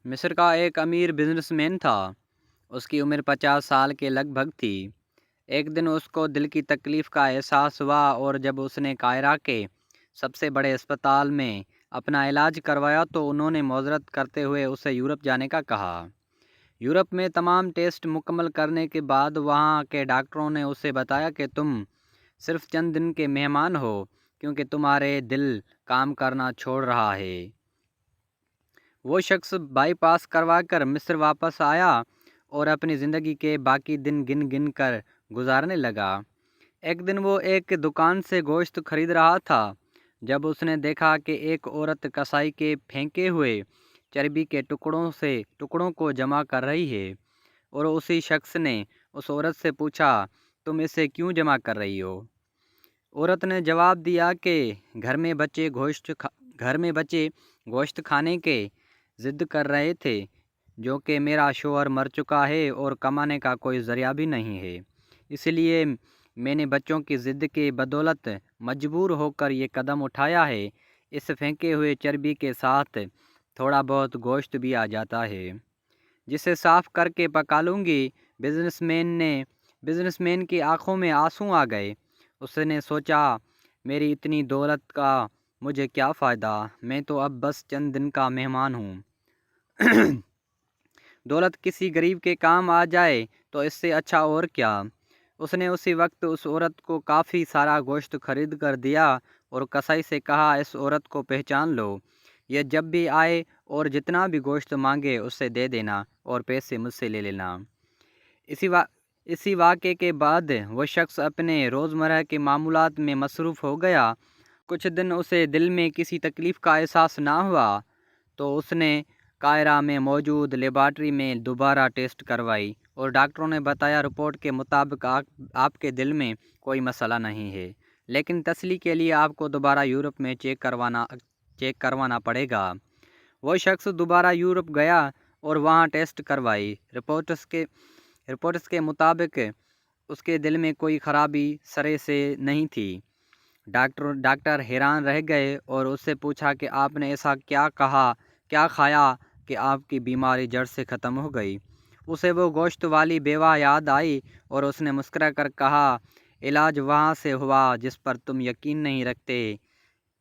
مصر کا ایک امیر بزنس مین تھا۔ اس کی عمر 50 سال کے لگ بھگ تھی۔ ایک دن اس کو دل کی تکلیف کا احساس ہوا اور جب اس نے قاہرہ کے سب سے بڑے اسپتال میں اپنا علاج کروایا تو انہوں نے معذرت کرتے ہوئے اسے یورپ جانے کا کہا۔ یورپ میں تمام ٹیسٹ مکمل کرنے کے بعد وہاں کے ڈاکٹروں نے اسے بتایا کہ تم صرف چند دن کے مہمان ہو کیونکہ تمہارے دل کام کرنا چھوڑ رہا ہے۔ وہ شخص بائی پاس کروا کر مصر واپس آیا اور اپنی زندگی کے باقی دن گن گن کر گزارنے لگا۔ ایک دن وہ ایک دکان سے گوشت خرید رہا تھا جب اس نے دیکھا کہ ایک عورت کسائی کے پھینکے ہوئے چربی کے ٹکڑوں کو جمع کر رہی ہے، اور اسی شخص نے اس عورت سے پوچھا، تم اسے کیوں جمع کر رہی ہو؟ عورت نے جواب دیا کہ گھر میں بچے گوشت کھانے کے ضد کر رہے تھے، جو کہ میرا شوہر مر چکا ہے اور کمانے کا کوئی ذریعہ بھی نہیں ہے، اس لیے میں نے بچوں کی ضد کے بدولت مجبور ہو کر یہ قدم اٹھایا ہے۔ اس پھینکے ہوئے چربی کے ساتھ تھوڑا بہت گوشت بھی آ جاتا ہے جسے صاف کر کے پکا لوں گی۔ بزنس مین کی آنکھوں میں آنسو آ گئے۔ اس نے سوچا، میری اتنی دولت کا مجھے کیا فائدہ، میں تو اب بس چند دن کا مہمان ہوں۔ دولت کسی غریب کے کام آ جائے تو اس سے اچھا اور کیا۔ اس نے اسی وقت اس عورت کو کافی سارا گوشت خرید کر دیا اور کسائی سے کہا، اس عورت کو پہچان لو، یہ جب بھی آئے اور جتنا بھی گوشت مانگے اسے دے دینا اور پیسے مجھ سے لے لینا۔ اسی واقعے کے بعد وہ شخص اپنے روزمرہ کے معمولات میں مصروف ہو گیا۔ کچھ دن اسے دل میں کسی تکلیف کا احساس نہ ہوا تو اس نے قاہرہ میں موجود لیبارٹری میں دوبارہ ٹیسٹ کروائی اور ڈاکٹروں نے بتایا، رپورٹ کے مطابق آپ کے دل میں کوئی مسئلہ نہیں ہے، لیکن تسلی کے لیے آپ کو دوبارہ یورپ میں چیک کروانا پڑے گا۔ وہ شخص دوبارہ یورپ گیا اور وہاں ٹیسٹ کروائی۔ رپورٹس کے مطابق اس کے دل میں کوئی خرابی سرے سے نہیں تھی۔ ڈاکٹر حیران رہ گئے اور اس سے پوچھا کہ آپ نے ایسا کیا کھایا کہ آپ کی بیماری جڑ سے ختم ہو گئی؟ اسے وہ گوشت والی بیوہ یاد آئی اور اس نے مسکرا کر کہا، علاج وہاں سے ہوا جس پر تم یقین نہیں رکھتے۔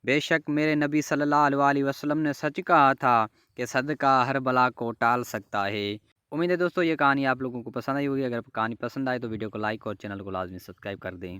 بے شک میرے نبی صلی اللہ علیہ وسلم نے سچ کہا تھا کہ صدقہ ہر بلا کو ٹال سکتا ہے۔ امید ہے دوستو یہ کہانی آپ لوگوں کو پسند آئی ہوگی۔ اگر کہانی پسند آئے تو ویڈیو کو لائک اور چینل کو لازمی سبسکرائب کر دیں۔